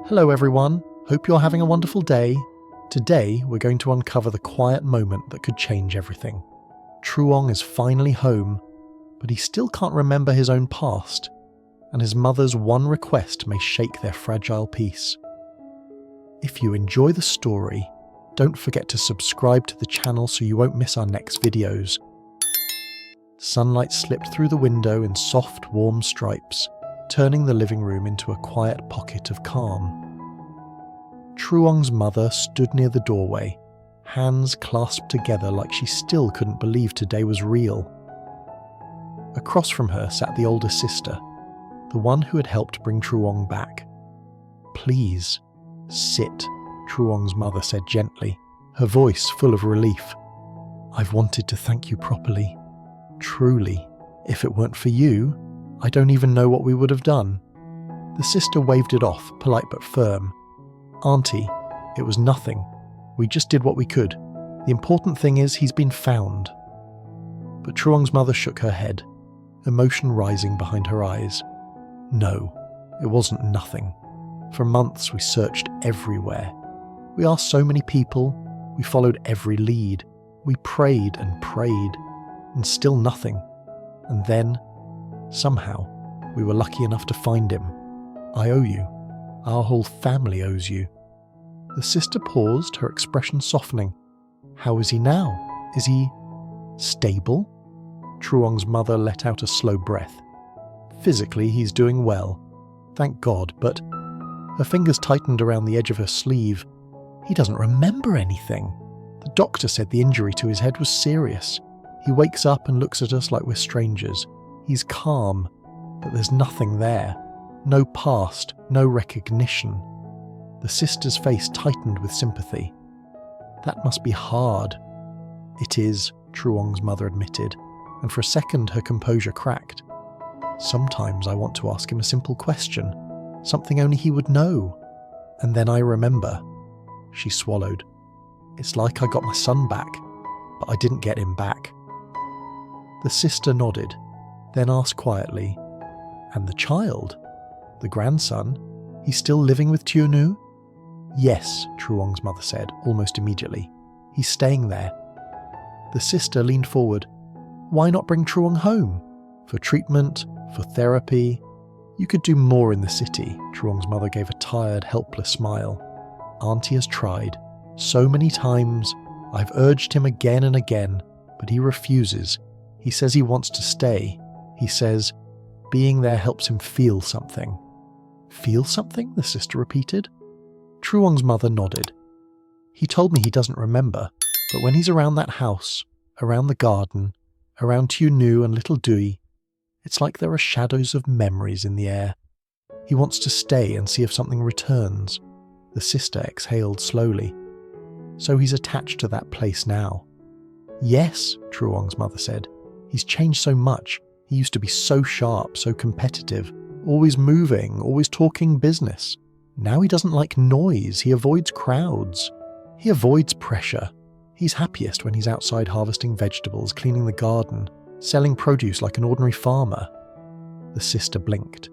Hello everyone, hope you're having a wonderful day. Today we're going to uncover the quiet moment that could change everything. Truong is finally home, but he still can't remember his own past, and his mother's one request may shake their fragile peace. If you enjoy the story, don't forget to subscribe to the channel so you won't miss our next videos. Sunlight slipped through the window in soft, warm stripes, turning the living room into a quiet pocket of calm. Truong's mother stood near the doorway, hands clasped together like she still couldn't believe today was real. Across from her sat the older sister, the one who had helped bring Truong back. "Please, sit," Truong's mother said gently, her voice full of relief. "I've wanted to thank you properly. Truly, if it weren't for you, I don't even know what we would have done." The sister waved it off, polite but firm. "Auntie, it was nothing. We just did what we could. The important thing is he's been found." But Truong's mother shook her head, emotion rising behind her eyes. "No, it wasn't nothing. For months we searched everywhere. We asked so many people, we followed every lead. We prayed, and still nothing. And then, somehow, we were lucky enough to find him. I owe you. Our whole family owes you." The sister paused, her expression softening. "How is he now? Is he stable?" Truong's mother let out a slow breath. "Physically, he's doing well. Thank God, but..." Her fingers tightened around the edge of her sleeve. "He doesn't remember anything. The doctor said the injury to his head was serious. He wakes up and looks at us like we're strangers. He's calm, but there's nothing there. No past, no recognition." The sister's face tightened with sympathy. "That must be hard." "It is," Truong's mother admitted, and for a second her composure cracked. "Sometimes I want to ask him a simple question, something only he would know. And then I remember." She swallowed. "It's like I got my son back, but I didn't get him back." The sister nodded, then asked quietly, "And the child? The grandson? He's still living with Tieu?" "Yes," Truong's mother said, almost immediately. "He's staying there." The sister leaned forward. "Why not bring Truong home? For treatment, for therapy? You could do more in the city." Truong's mother gave a tired, helpless smile. "Auntie has tried. So many times. I've urged him again and again, but he refuses. He says he wants to stay. He says being there helps him feel something." "Feel something?" the sister repeated. Truong's mother nodded. "He told me he doesn't remember, but when he's around that house, around the garden, around Tieu and little Dui, it's like there are shadows of memories in the air. He wants to stay and see if something returns." The sister exhaled slowly. "So he's attached to that place now." "Yes," Truong's mother said. "He's changed so much. He used to be so sharp, so competitive, always moving, always talking business. Now he doesn't like noise, he avoids crowds. He avoids pressure. He's happiest when he's outside harvesting vegetables, cleaning the garden, selling produce like an ordinary farmer." The sister blinked.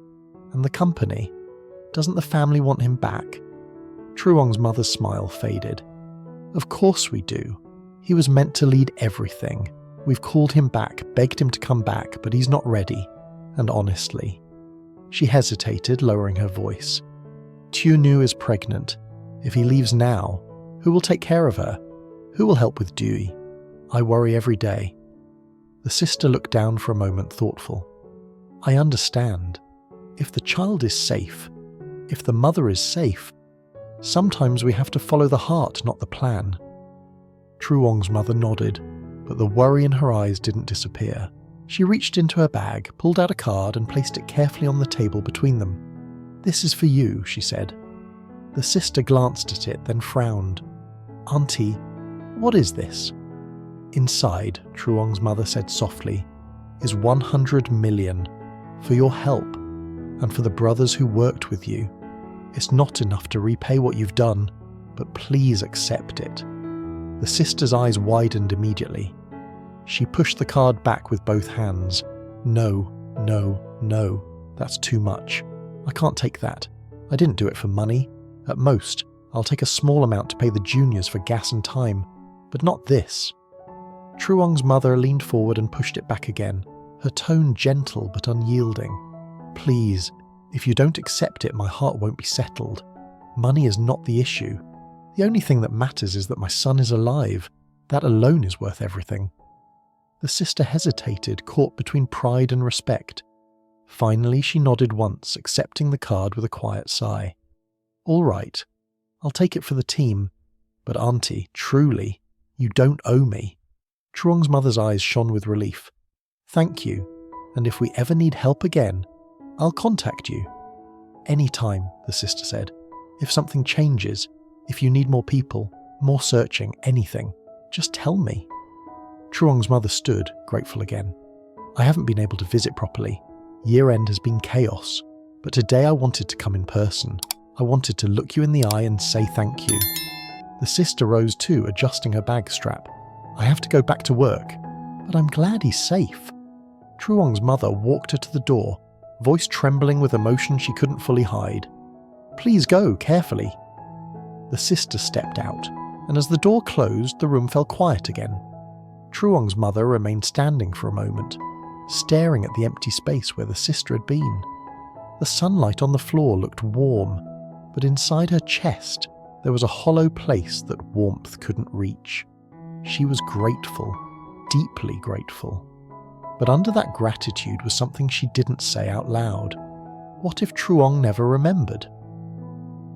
"And the company? Doesn't the family want him back?" Truong's mother's smile faded. "Of course we do. He was meant to lead everything. We've called him back, begged him to come back, but he's not ready. And honestly..." She hesitated, lowering her voice. "Tieu is pregnant. If he leaves now, who will take care of her? Who will help with Dewey? I worry every day." The sister looked down for a moment, thoughtful. "I understand. If the child is safe, if the mother is safe, sometimes we have to follow the heart, not the plan." Truong's mother nodded, but the worry in her eyes didn't disappear. She reached into her bag, pulled out a card and placed it carefully on the table between them. "This is for you," she said. The sister glanced at it, then frowned. "Auntie, what is this?" "Inside," Truong's mother said softly, "is 100 million for your help and for the brothers who worked with you. It's not enough to repay what you've done, but please accept it." The sister's eyes widened immediately. She pushed the card back with both hands. "No, no, no, that's too much. I can't take that. I didn't do it for money. At most, I'll take a small amount to pay the juniors for gas and time, but not this." Truong's mother leaned forward and pushed it back again, her tone gentle but unyielding. "Please, if you don't accept it, my heart won't be settled. Money is not the issue. The only thing that matters is that my son is alive. That alone is worth everything." The sister hesitated, caught between pride and respect. Finally, she nodded once, accepting the card with a quiet sigh. "All right, I'll take it for the team. But Auntie, truly, you don't owe me." Truong's mother's eyes shone with relief. "Thank you, and if we ever need help again, I'll contact you." "Any time," the sister said. "If something changes, if you need more people, more searching, anything, just tell me." Truong's mother stood, grateful again. "I haven't been able to visit properly. Year-end has been chaos, but today I wanted to come in person. I wanted to look you in the eye and say thank you." The sister rose too, adjusting her bag strap. "I have to go back to work, but I'm glad he's safe." Truong's mother walked her to the door, voice trembling with emotion she couldn't fully hide. "Please go, carefully." The sister stepped out, and as the door closed, the room fell quiet again. Truong's mother remained standing for a moment, staring at the empty space where the sister had been. The sunlight on the floor looked warm, but inside her chest there was a hollow place that warmth couldn't reach. She was grateful, deeply grateful. But under that gratitude was something she didn't say out loud. What if Truong never remembered?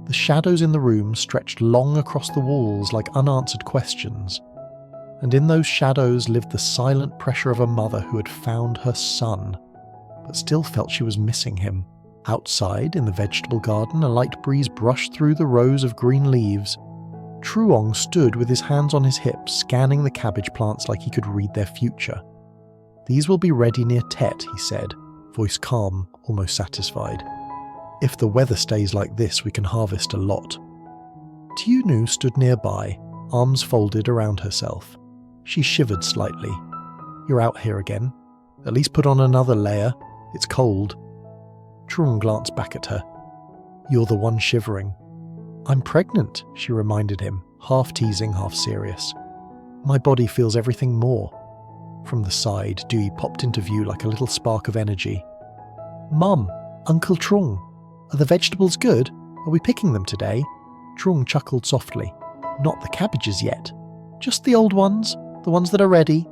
The shadows in the room stretched long across the walls like unanswered questions, and in those shadows lived the silent pressure of a mother who had found her son, but still felt she was missing him. Outside, in the vegetable garden, a light breeze brushed through the rows of green leaves. Truong stood with his hands on his hips, scanning the cabbage plants like he could read their future. "These will be ready near Tet," he said, voice calm, almost satisfied. "If the weather stays like this, we can harvest a lot." Tieu stood nearby, arms folded around herself. She shivered slightly. "You're out here again. At least put on another layer. It's cold." Truong glanced back at her. "You're the one shivering." "I'm pregnant," she reminded him, half teasing, half serious. "My body feels everything more." From the side, Dewey popped into view like a little spark of energy. "Mum, Uncle Truong, are the vegetables good? Are we picking them today?" Truong chuckled softly. "Not the cabbages yet. Just the old ones, the ones that are ready."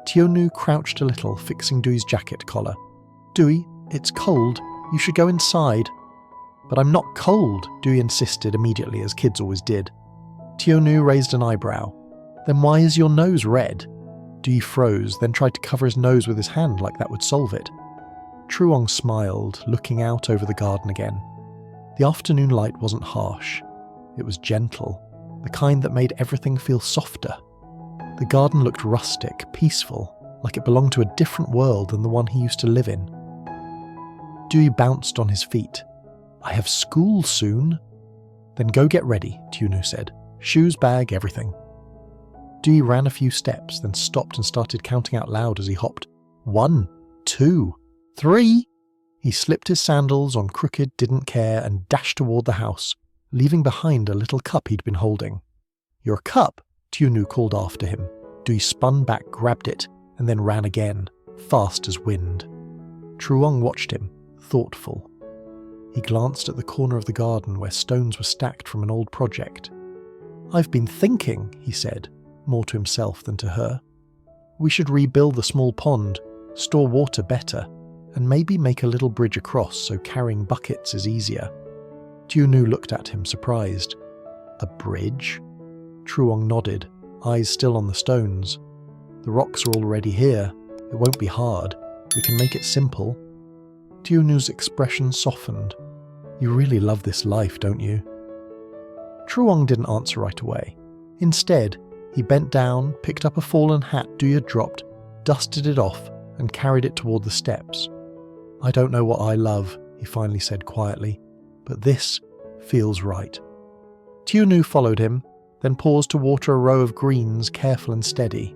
Tieu crouched a little, fixing Dewey's jacket collar. "Dewey, it's cold. You should go inside." "But I'm not cold," Dewey insisted immediately, as kids always did. Tieu raised an eyebrow. "Then why is your nose red?" Dewey froze, then tried to cover his nose with his hand like that would solve it. Truong smiled, looking out over the garden again. The afternoon light wasn't harsh. It was gentle, the kind that made everything feel softer. The garden looked rustic, peaceful, like it belonged to a different world than the one he used to live in. Dewey bounced on his feet. "I have school soon." "Then go get ready," Tieu said. "Shoes, bag, everything." Dewey ran a few steps, then stopped and started counting out loud as he hopped. 1, 2, 3. He slipped his sandals on crooked didn't care and dashed toward the house, leaving behind a little cup he'd been holding. "Your cup," Tieu called after him. Dewey spun back, grabbed it, and then ran again, fast as wind. Truong watched him, thoughtful. He glanced at the corner of the garden where stones were stacked from an old project. "I've been thinking," he said, more to himself than to her. "We should rebuild the small pond, store water better, and maybe make a little bridge across so carrying buckets is easier." Tieu looked at him, surprised. "A bridge?" Truong nodded, eyes still on the stones. "The rocks are already here. It won't be hard. We can make it simple." Tieu's expression softened. "You really love this life, don't you?" Truong didn't answer right away. Instead, he bent down, picked up a fallen hat Dewey had dropped, dusted it off, and carried it toward the steps. "I don't know what I love," he finally said quietly, "but this feels right." Tieu followed him, then paused to water a row of greens, careful and steady.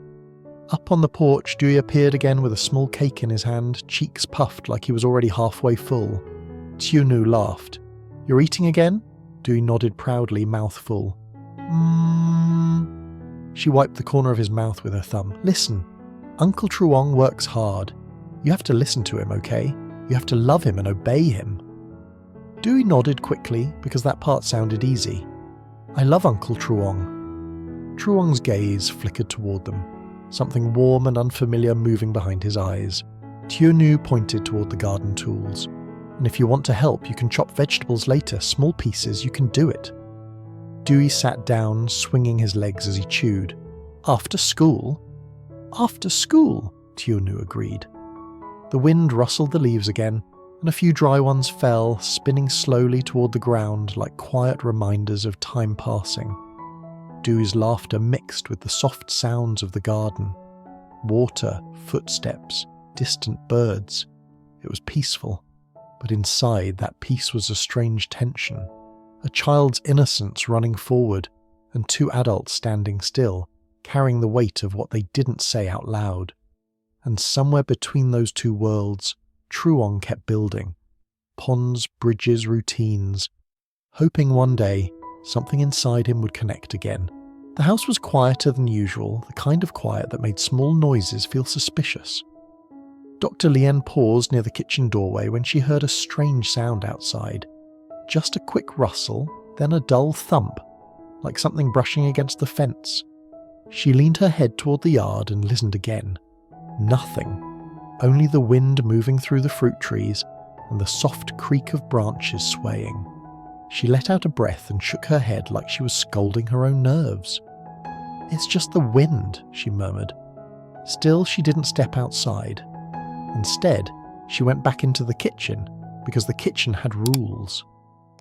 Up on the porch, Dewey appeared again with a small cake in his hand, cheeks puffed like he was already halfway full. Tieu laughed. "You're eating again?" Dewey nodded proudly, mouth full. She wiped the corner of his mouth with her thumb. Listen, Uncle Truong works hard. You have to listen to him, okay? You have to love him and obey him. Dewey nodded quickly because that part sounded easy. I love Uncle Truong. Truong's gaze flickered toward them, something warm and unfamiliar moving behind his eyes. Tieu pointed toward the garden tools. And if you want to help, you can chop vegetables later, small pieces, you can do it. Dewey sat down, swinging his legs as he chewed. After school? After school, Tieu agreed. The wind rustled the leaves again, and a few dry ones fell, spinning slowly toward the ground like quiet reminders of time passing. Dewey's laughter mixed with the soft sounds of the garden. Water, footsteps, distant birds. It was peaceful, but inside that peace was a strange tension. A child's innocence running forward, and two adults standing still, carrying the weight of what they didn't say out loud. And somewhere between those two worlds, Truong kept building. Ponds, bridges, routines, hoping one day something inside him would connect again. The house was quieter than usual, the kind of quiet that made small noises feel suspicious. Dr. Lien paused near the kitchen doorway when she heard a strange sound outside. Just a quick rustle, then a dull thump, like something brushing against the fence. She leaned her head toward the yard and listened again. Nothing. Only the wind moving through the fruit trees and the soft creak of branches swaying. She let out a breath and shook her head like she was scolding her own nerves. It's just the wind, she murmured. Still, she didn't step outside. Instead, she went back into the kitchen because the kitchen had rules.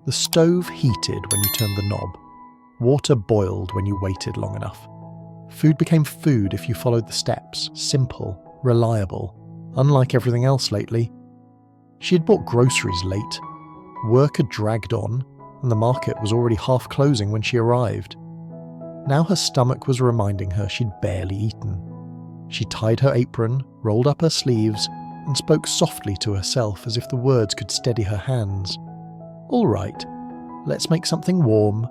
The stove heated when you turned the knob. Water boiled when you waited long enough. Food became food if you followed the steps, simple, reliable, unlike everything else lately. She had bought groceries late. Work had dragged on, and the market was already half closing when she arrived. Now her stomach was reminding her she'd barely eaten. She tied her apron, rolled up her sleeves, and spoke softly to herself as if the words could steady her hands. All right, let's make something warm.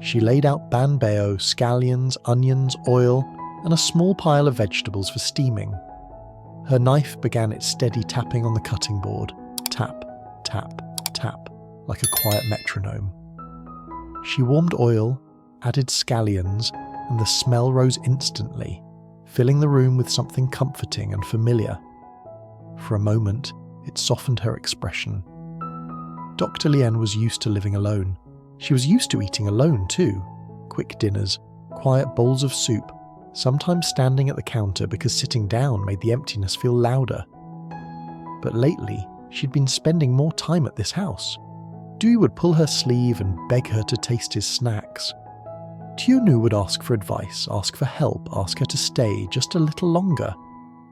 She laid out banbeo, scallions, onions, oil, and a small pile of vegetables for steaming. Her knife began its steady tapping on the cutting board. Tap, tap, tap, like a quiet metronome. She warmed oil, added scallions, and the smell rose instantly, filling the room with something comforting and familiar. For a moment, it softened her expression. Dr. Lien was used to living alone. She was used to eating alone too. Quick dinners, quiet bowls of soup, sometimes standing at the counter because sitting down made the emptiness feel louder. But lately, she'd been spending more time at this house. Dewey would pull her sleeve and beg her to taste his snacks. Tieu would ask for advice, ask for help, ask her to stay just a little longer.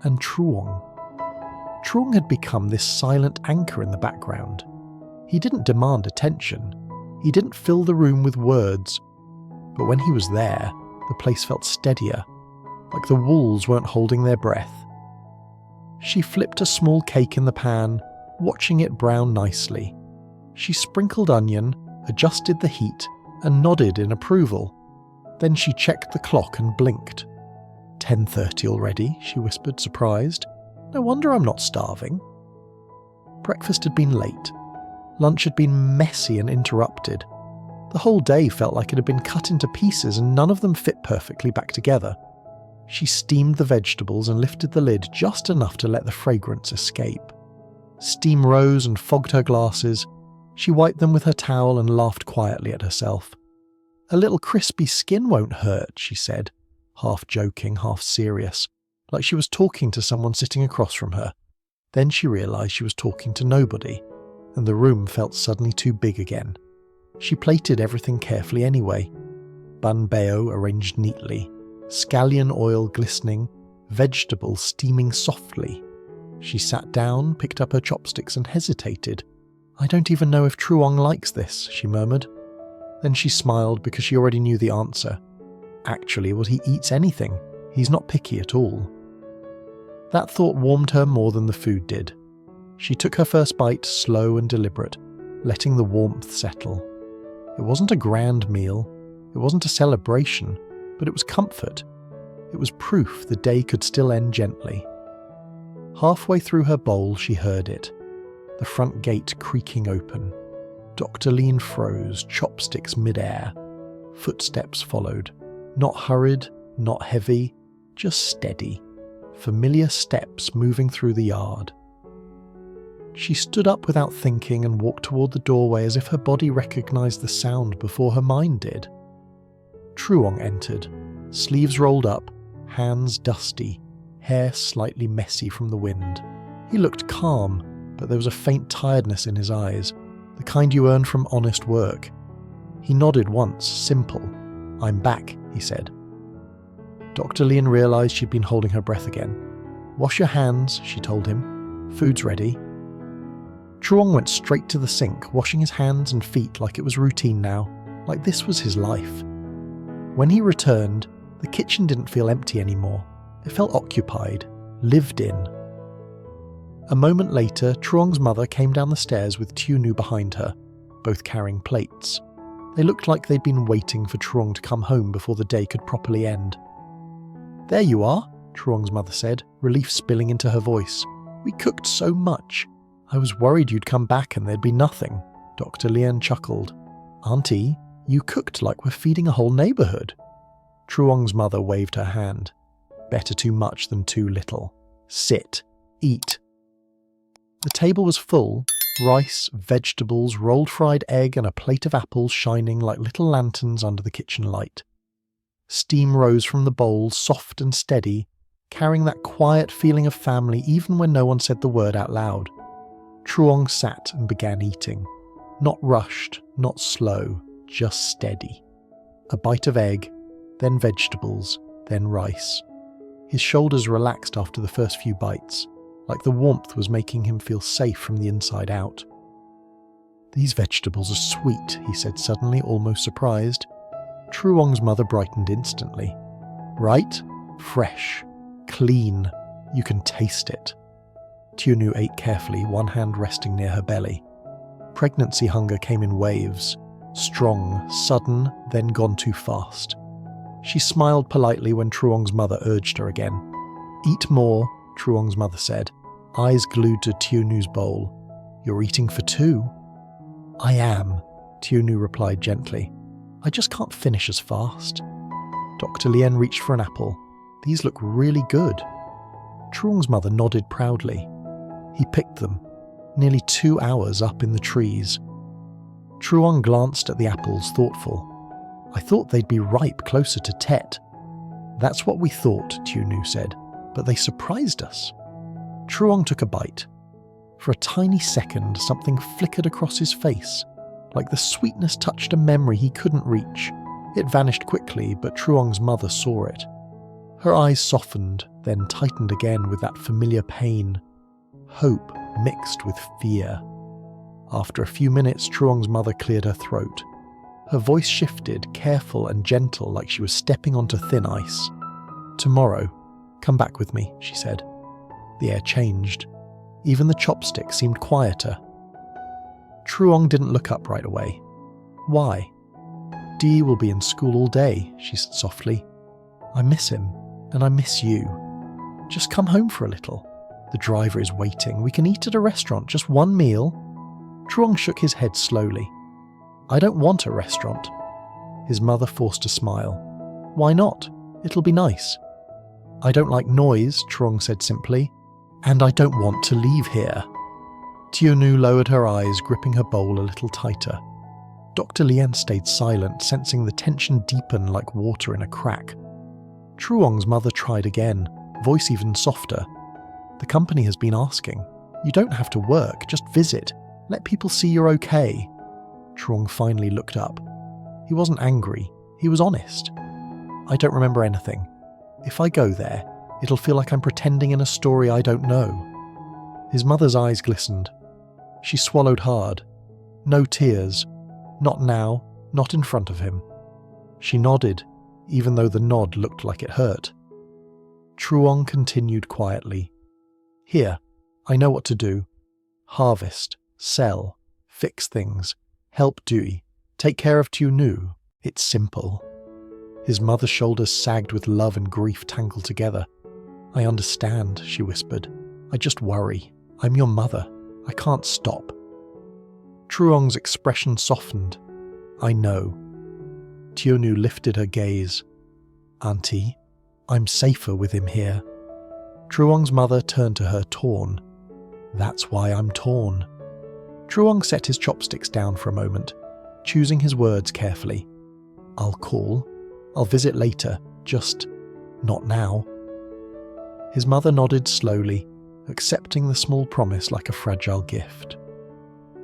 And Truong. Truong had become this silent anchor in the background. He didn't demand attention. He didn't fill the room with words. But when he was there, the place felt steadier, like the walls weren't holding their breath. She flipped a small cake in the pan, watching it brown nicely. She sprinkled onion, adjusted the heat, and nodded in approval. Then she checked the clock and blinked. 10:30 already, she whispered, surprised. No wonder I'm not starving. Breakfast had been late. Lunch had been messy and interrupted. The whole day felt like it had been cut into pieces and none of them fit perfectly back together. She steamed the vegetables and lifted the lid just enough to let the fragrance escape. Steam rose and fogged her glasses. She wiped them with her towel and laughed quietly at herself. A little crispy skin won't hurt, she said, half joking, half serious, like she was talking to someone sitting across from her. Then she realised she was talking to nobody, and the room felt suddenly too big again. She plated everything carefully anyway. Banbeo arranged neatly, scallion oil glistening, vegetables steaming softly. She sat down, picked up her chopsticks and hesitated. I don't even know if Truong likes this, she murmured. Then she smiled because she already knew the answer. Actually, well, he eats anything. He's not picky at all. That thought warmed her more than the food did. She took her first bite slow and deliberate, letting the warmth settle. It wasn't a grand meal, it wasn't a celebration, but it was comfort. It was proof the day could still end gently. Halfway through her bowl, she heard it, the front gate creaking open. Dr. Lean froze, chopsticks mid-air. Footsteps followed, not hurried, not heavy, just steady. Familiar steps moving through the yard. She stood up without thinking and walked toward the doorway as if her body recognized the sound before her mind did. Truong entered, sleeves rolled up, hands dusty, hair slightly messy from the wind. He looked calm, but there was a faint tiredness in his eyes, the kind you earn from honest work. He nodded once, simple. "I'm back," he said. Dr. Lean realized she'd been holding her breath again. "Wash your hands," she told him. "Food's ready." Truong went straight to the sink, washing his hands and feet like it was routine now, like this was his life. When he returned, the kitchen didn't feel empty anymore. It felt occupied, lived in. A moment later, Truong's mother came down the stairs with Tieu behind her, both carrying plates. They looked like they'd been waiting for Truong to come home before the day could properly end. "There you are," Truong's mother said, relief spilling into her voice. "We cooked so much. I was worried you'd come back and there'd be nothing." Dr. Lean chuckled. "Auntie, you cooked like we're feeding a whole neighborhood." Truong's mother waved her hand. "Better too much than too little. Sit. Eat." The table was full, rice, vegetables, rolled fried egg and a plate of apples shining like little lanterns under the kitchen light. Steam rose from the bowl, soft and steady, carrying that quiet feeling of family even when no one said the word out loud. Truong sat and began eating. Not rushed, not slow, just steady. A bite of egg, then vegetables, then rice. His shoulders relaxed after the first few bites, like the warmth was making him feel safe from the inside out. "These vegetables are sweet," he said suddenly, almost surprised. Truong's mother brightened instantly. "Right? Fresh. Clean. You can taste it." Tieu ate carefully, one hand resting near her belly. Pregnancy hunger came in waves. Strong, sudden, then gone too fast. She smiled politely when Truong's mother urged her again. "Eat more," Truong's mother said, eyes glued to Tieu's bowl. "You're eating for two?" "I am," Tieu replied gently. "I just can't finish as fast." Dr. Lean reached for an apple. "These look really good." Truong's mother nodded proudly. He picked them, nearly 2 hours up in the trees. Truong glanced at the apples, thoughtful. "I thought they'd be ripe closer to Tet." "That's what we thought," Tieu said, "but they surprised us." Truong took a bite. For a tiny second, something flickered across his face, like the sweetness touched a memory he couldn't reach. It vanished quickly, but Truong's mother saw it. Her eyes softened, then tightened again with that familiar pain. Hope mixed with fear. After a few minutes, Truong's mother cleared her throat. Her voice shifted, careful and gentle, like she was stepping onto thin ice. "Tomorrow, come back with me," she said. The air changed. Even the chopstick seemed quieter. Truong didn't look up right away. "Why?" "Dee will be in school all day," she said softly. "I miss him, and I miss you. Just come home for a little. The driver is waiting. We can eat at a restaurant, just one meal." Truong shook his head slowly. "I don't want a restaurant." His mother forced a smile. "Why not? It'll be nice." "I don't like noise," Truong said simply. "And I don't want to leave here." Tieu lowered her eyes, gripping her bowl a little tighter. Dr. Lean stayed silent, sensing the tension deepen like water in a crack. Truong's mother tried again, voice even softer. "The company has been asking. You don't have to work, just visit. Let people see you're okay." Truong finally looked up. He wasn't angry, he was honest. "I don't remember anything. If I go there, it'll feel like I'm pretending in a story I don't know." His mother's eyes glistened. She swallowed hard. No tears. Not now, not in front of him. She nodded, even though the nod looked like it hurt. Truong continued quietly. "Here, I know what to do. Harvest, sell, fix things, help Dewey, Take care of Tieu. It's simple. His mother's shoulders sagged with love and grief tangled together. I understand, she whispered. I just worry. I'm your mother. I can't stop. Truong's expression softened. I know. Tieu lifted her gaze. Auntie, I'm safer with him here. Truong's mother turned to her, torn. That's why I'm torn. Truong set his chopsticks down for a moment, choosing his words carefully. I'll call. I'll visit later, just not now. His mother nodded slowly, accepting the small promise like a fragile gift.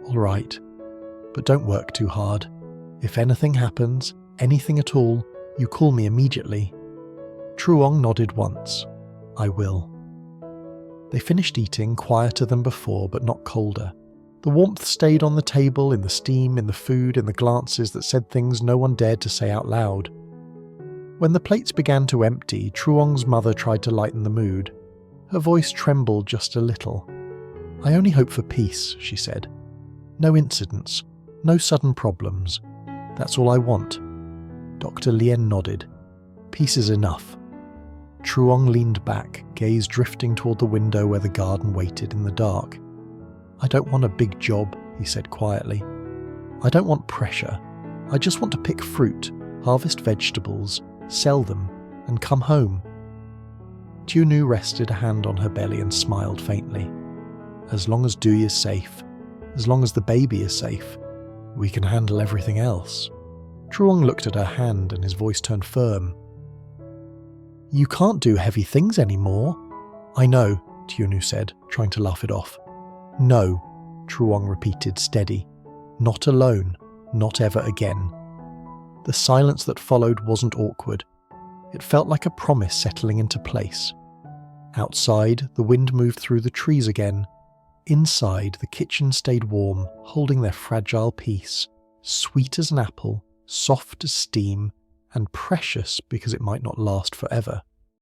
All right, but don't work too hard. If anything happens, anything at all, you call me immediately. Truong nodded once. I will. They finished eating, quieter than before, but not colder. The warmth stayed on the table, in the steam, in the food, in the glances that said things no one dared to say out loud. When the plates began to empty, Truong's mother tried to lighten the mood. Her voice trembled just a little. I only hope for peace, she said. No incidents, no sudden problems. That's all I want. Dr. Lien nodded. Peace is enough. Truong leaned back, gaze drifting toward the window where the garden waited in the dark. I don't want a big job, he said quietly. I don't want pressure. I just want to pick fruit, harvest vegetables, sell them, and come home. Tieu rested a hand on her belly and smiled faintly. As long as Dui is safe, as long as the baby is safe, we can handle everything else. Truong looked at her hand and his voice turned firm. You can't do heavy things anymore. I know, Tieu said, trying to laugh it off. No, Truong repeated, steady. Not alone, not ever again. The silence that followed wasn't awkward. It felt like a promise settling into place. Outside, the wind moved through the trees again. Inside, the kitchen stayed warm, holding their fragile peace, sweet as an apple, soft as steam, and precious because it might not last forever.